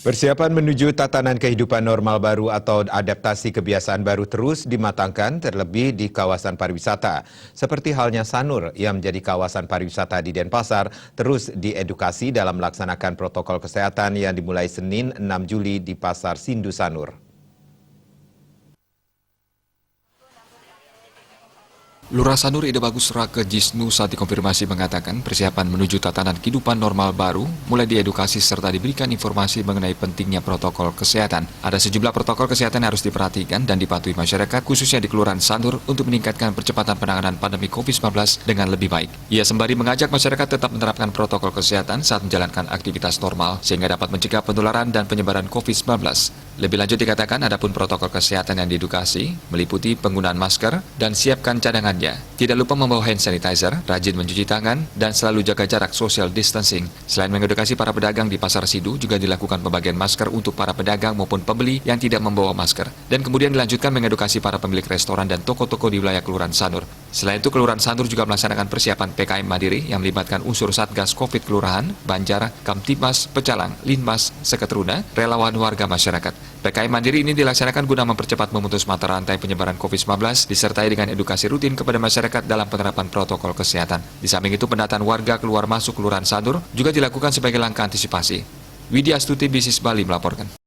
Persiapan menuju tatanan kehidupan normal baru atau adaptasi kebiasaan baru terus dimatangkan, terlebih di kawasan pariwisata. Seperti halnya Sanur yang menjadi kawasan pariwisata di Denpasar, terus diedukasi dalam melaksanakan protokol kesehatan yang dimulai Senin 6 Juli di Pasar Sindu Sanur. Lurah Sanur Ide Bagus Rake Jisnu saat dikonfirmasi mengatakan persiapan menuju tatanan kehidupan normal baru mulai diedukasi serta diberikan informasi mengenai pentingnya protokol kesehatan. Ada sejumlah protokol kesehatan yang harus diperhatikan dan dipatuhi masyarakat khususnya di Kelurahan Sanur untuk meningkatkan percepatan penanganan pandemi COVID-19 dengan lebih baik. Ia sembari mengajak masyarakat tetap menerapkan protokol kesehatan saat menjalankan aktivitas normal sehingga dapat mencegah penularan dan penyebaran COVID-19. Lebih lanjut dikatakan adapun protokol kesehatan yang diedukasi meliputi penggunaan masker dan siapkan cadangannya. Tidak lupa membawa hand sanitizer, rajin mencuci tangan, dan selalu jaga jarak social distancing. Selain mengedukasi para pedagang di Pasar Sindu, juga dilakukan pembagian masker untuk para pedagang maupun pembeli yang tidak membawa masker. Dan kemudian dilanjutkan mengedukasi para pemilik restoran dan toko-toko di wilayah Kelurahan Sanur. Selain itu, Kelurahan Sanur juga melaksanakan persiapan PKM Mandiri yang melibatkan unsur Satgas Covid Kelurahan, Banjar, Kamtibmas, Pecalang, Linmas, Seketruna, relawan warga masyarakat. PKM Mandiri ini dilaksanakan guna mempercepat memutus mata rantai penyebaran COVID-19 disertai dengan edukasi rutin kepada masyarakat dalam penerapan protokol kesehatan. Di samping itu, pendataan warga keluar masuk Kelurahan Sanur juga dilakukan sebagai langkah antisipasi. Widya Astuti, Bisnis Bali melaporkan.